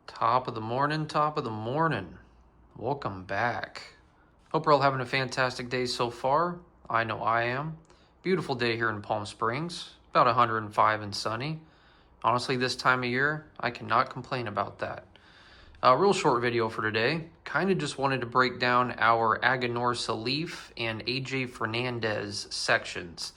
Top of the morning, top of the morning. Welcome back. Hope we're all having a fantastic day so far. I know I am. Beautiful day here in Palm Springs, about 105 and sunny. Honestly, this time of year, I cannot complain about that. A real short video for today. Kind of just wanted to break down our Aganorsa leaf and AJ Fernandez sections.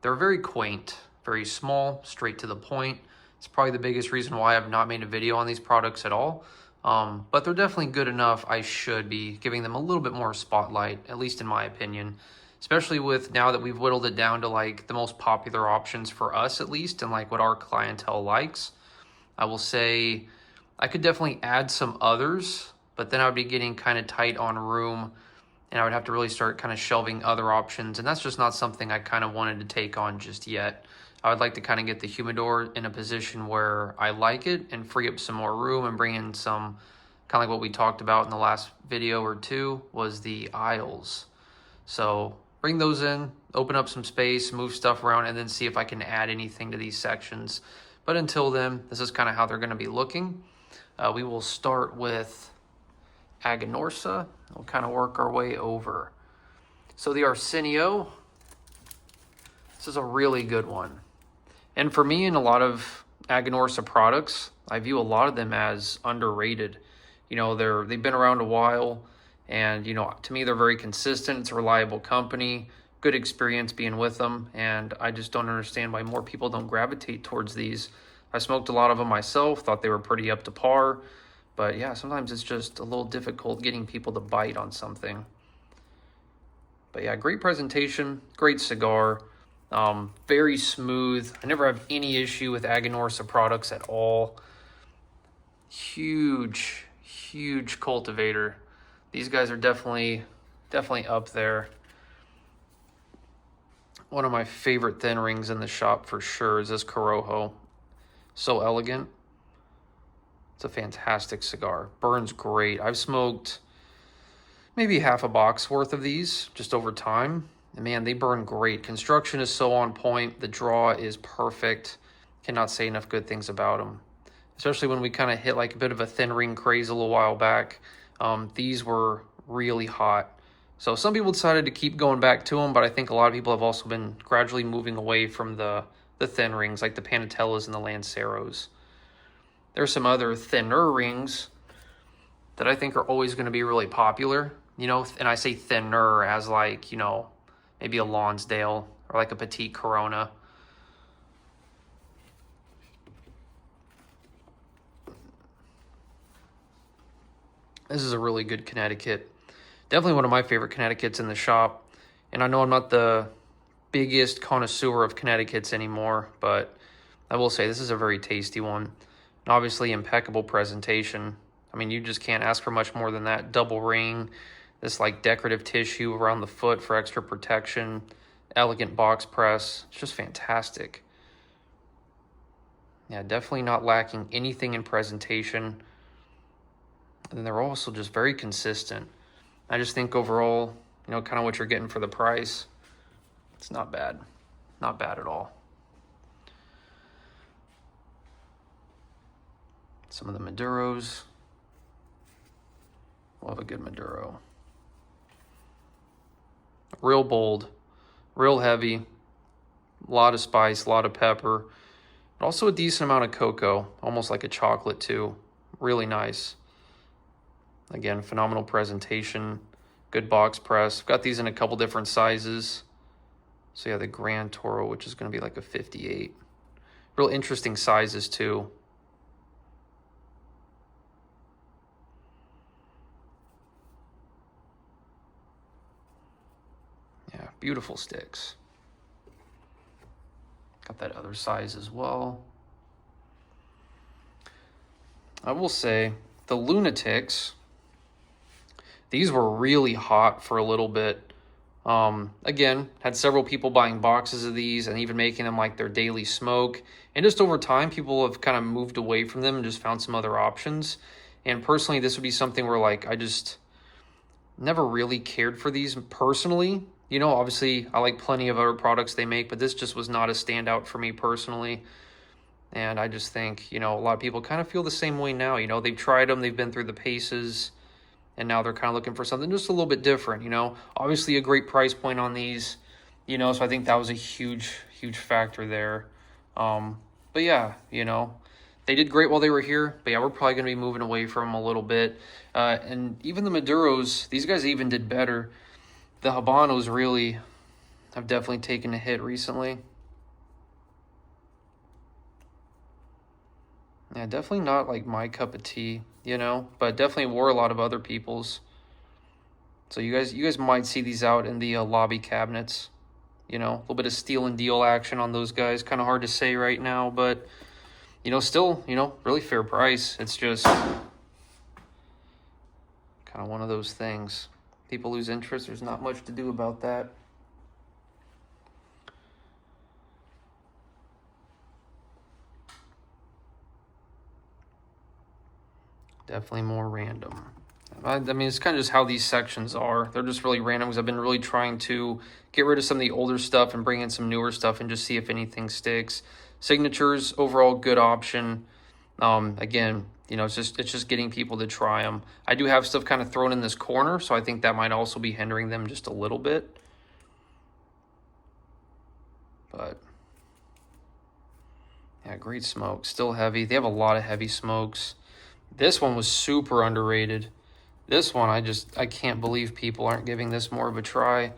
They're very quaint, very small, straight to the point. It's probably the biggest reason why I've not made a video on these products at all. But they're definitely good enough. I should be giving them a little bit more spotlight, at least in my opinion. Especially with now that we've whittled it down to like the most popular options for us at least, and like what our clientele likes. I will say I could definitely add some others, but then I would be getting kind of tight on room and I would have to really start kind of shelving other options. And that's just not something I kind of wanted to take on just yet. I would like to kind of get the humidor in a position where I like it and free up some more room and bring in some, kind of like what we talked about in the last video or two, was the aisles. So bring those in, open up some space, move stuff around, and then see if I can add anything to these sections. But until then, this is kind of how they're going to be looking. We will start with Aganorsa. We'll kind of work our way over. So the Arsenio, this is a really good one. And for me, in a lot of Aganorsa products, I view a lot of them as underrated. You know, they've been around a while, and, you know, to me, they're very consistent. It's a reliable company, good experience being with them, and I just don't understand why more people don't gravitate towards these. I smoked a lot of them myself, thought they were pretty up to par, but yeah, sometimes it's just a little difficult getting people to bite on something. But yeah, great presentation, great cigar. Very smooth. I never have any issue with Aganorsa products at all. Huge cultivator. These guys are definitely up there. One of my favorite thin rings in the shop for sure is this Corojo. So elegant. It's a fantastic cigar. Burns great. I've smoked maybe half a box worth of these just over time. And man, they burn great. Construction is so on point. The draw is perfect. Cannot say enough good things about them. Especially when we kind of hit like a bit of a thin ring craze a little while back. These were really hot. So some people decided to keep going back to them, but I think a lot of people have also been gradually moving away from the thin rings, like the Panatellas and the Lanceros. There's some other thinner rings that I think are always going to be really popular, you know, and I say thinner as like, you know, maybe a Lonsdale or like a Petite Corona. This is a really good Connecticut. Definitely one of my favorite Connecticut's in the shop. And I know I'm not the biggest connoisseur of Connecticut's anymore, but I will say this is a very tasty one. And obviously impeccable presentation. I mean, you just can't ask for much more than that. Double ring, this like decorative tissue around the foot for extra protection, elegant box press. It's just fantastic. Yeah, definitely not lacking anything in presentation. And they're also just very consistent. I just think overall, you know, kind of what you're getting for the price, it's not bad. Not bad at all. Some of the Maduros. Love a good Maduro. Real bold, real heavy, a lot of spice, a lot of pepper, but also a decent amount of cocoa, almost like a chocolate too. Really nice. Again, phenomenal presentation, good box press. Got these in a couple different sizes. So yeah, the Grand Toro, which is going to be like a 58. Real interesting sizes too. Yeah, beautiful sticks. Got that other size as well. I will say the Lunatics, these were really hot for a little bit. Again, had several people buying boxes of these and even making them like their daily smoke. And just over time, people have kind of moved away from them and just found some other options. And personally, this would be something where like I just never really cared for these personally. You know, obviously I like plenty of other products they make, but this just was not a standout for me personally. And I just think, you know, a lot of people kind of feel the same way now. You know, they've tried them, they've been through the paces, and now they're kind of looking for something just a little bit different, you know. Obviously a great price point on these, you know, so I think that was a huge factor there. But yeah, you know, they did great while they were here, but yeah, we're probably going to be moving away from them a little bit. And even the Maduros, these guys even did better. The Habanos really have definitely taken a hit recently. Yeah, definitely not like my cup of tea, you know, but definitely wore a lot of other people's. So you guys might see these out in the lobby cabinets. You know, a little bit of steal and deal action on those guys. Kind of hard to say right now, but you know, still, you know, really fair price. It's just kind of one of those things. People lose interest. There's not much to do about that. Definitely more random. I mean, it's kind of just how these sections are. They're just really random because I've been really trying to get rid of some of the older stuff and bring in some newer stuff and just see if anything sticks. Signatures, overall, good option. Again, you know, it's just getting people to try them. I do have stuff kind of thrown in this corner, so I think that might also be hindering them just a little bit. But yeah, great smoke. Still heavy. They have a lot of heavy smokes. This one was super underrated. This one, I can't believe people aren't giving this more of a try.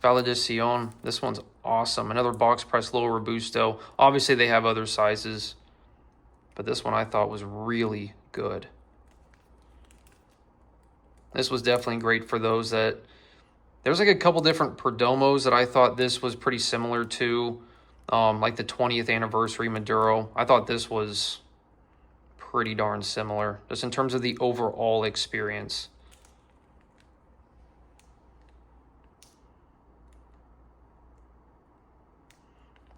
Valedición, this one's awesome. Another box press little Robusto. Obviously, they have other sizes, but this one I thought was really good. This was definitely great for those that... There's like a couple different Perdomos that I thought this was pretty similar to, like the 20th anniversary Maduro. I thought this was pretty darn similar, just in terms of the overall experience.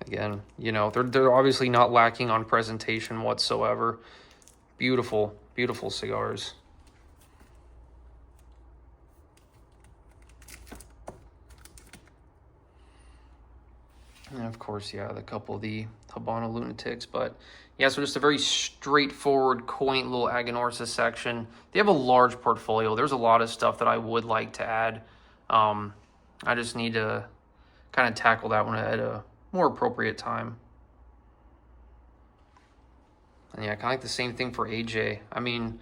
Again, you know, they're obviously not lacking on presentation whatsoever. Beautiful, beautiful cigars. And of course, yeah, the couple of the Habano Lunatics, but yeah, so just a very straightforward, quaint little Aganorsa section. They have a large portfolio. There's a lot of stuff that I would like to add. I just need to kind of tackle that one at a more appropriate time. And yeah, kind of like the same thing for AJ. I mean,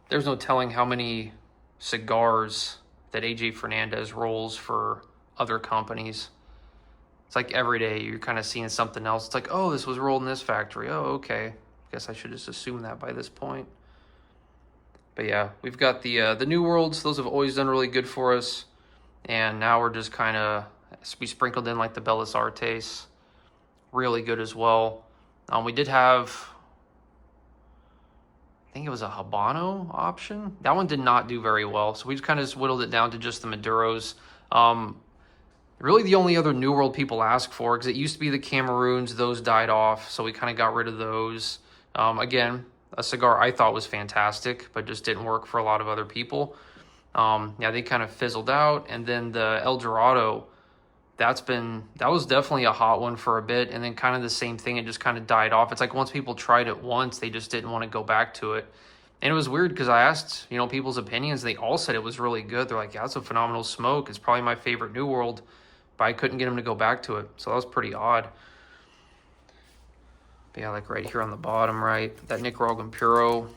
there's no telling how many cigars that AJ Fernandez rolls for other companies. It's like every day you're kind of seeing something else. It's like, oh, this was rolled in this factory. Oh, okay. Guess I should just assume that by this point. But yeah, we've got the New Worlds. Those have always done really good for us. And now we're just kind of, we sprinkled in like the Bellas Artes. Really good as well. We did have, I think it was a Habano option. That one did not do very well. So we just kind of just whittled it down to just the Maduros. Really the only other New World people ask for, because it used to be the Cameroons. Those died off, so we kind of got rid of those. Again, a cigar I thought was fantastic, but just didn't work for a lot of other people. Yeah, they kind of fizzled out. And then the El Dorado, that was definitely a hot one for a bit, and then kind of the same thing, it just kind of died off. It's like once people tried it once, they just didn't want to go back to it. And it was weird because I asked, you know, people's opinions. They all said it was really good. They're like, yeah, it's a phenomenal smoke. It's probably my favorite New World, but I couldn't get them to go back to it. So that was pretty odd. But yeah, like right here on the bottom, right, that Nicaraguan Puro.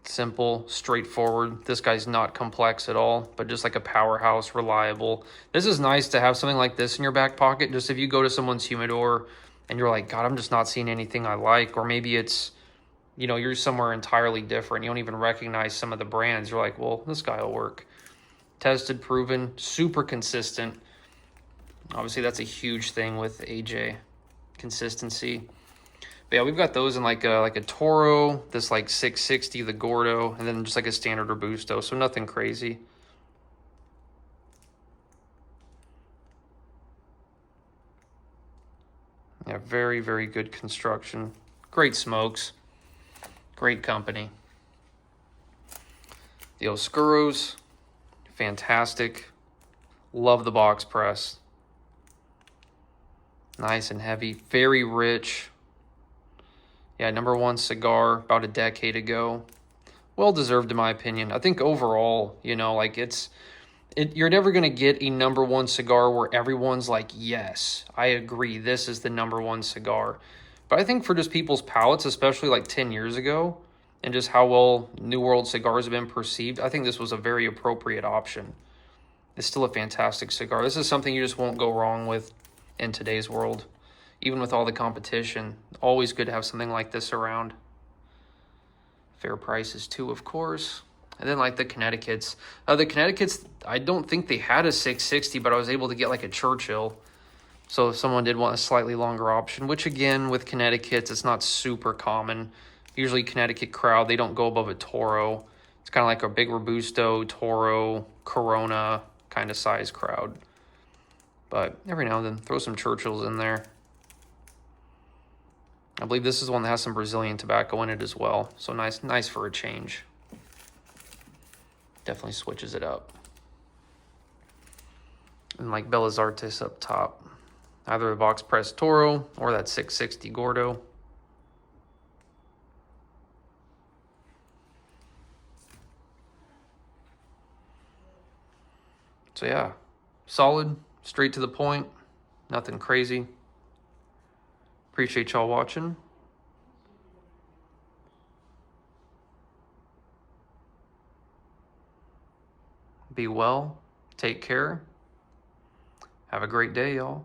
Simple, straightforward. This guy's not complex at all, but just like a powerhouse, reliable. This is nice to have something like this in your back pocket. Just if you go to someone's humidor and you're like, God, I'm just not seeing anything I like. Or maybe it's, you know, you're somewhere entirely different. You don't even recognize some of the brands. You're like, well, this guy will work. Tested, proven, super consistent. Obviously, that's a huge thing with AJ, consistency. But yeah, we've got those in like a Toro, this like 660, the Gordo, and then just like a standard Robusto, so nothing crazy. Yeah, very, very good construction. Great smokes. Great company. The Oscuros, fantastic. Love the box press. Nice and heavy, very rich. Yeah, #1 cigar about a decade ago. Well deserved in my opinion. I think overall, you know, like you're never going to get a #1 cigar where everyone's like, yes, I agree, this is the #1 cigar. But I think for just people's palates, especially like 10 years ago, and just how well New World cigars have been perceived, I think this was a very appropriate option. It's still a fantastic cigar. This is something you just won't go wrong with in today's world. Even with all the competition, always good to have something like this around. Fair prices too, of course. And then like the Connecticut's. The Connecticut's, I don't think they had a 660, but I was able to get like a Churchill. So if someone did want a slightly longer option, which again, with Connecticut's, it's not super common. Usually Connecticut crowd, they don't go above a Toro. It's kind of like a big Robusto, Toro, Corona kind of size crowd. But every now and then, throw some Churchills in there. I believe this is one that has some Brazilian tobacco in it as well. So nice for a change. Definitely switches it up. And like Belas Artes up top. Either a box press Toro or that 660 Gordo. So yeah, solid, straight to the point, nothing crazy. Appreciate y'all watching. Be well, take care. Have a great day, y'all.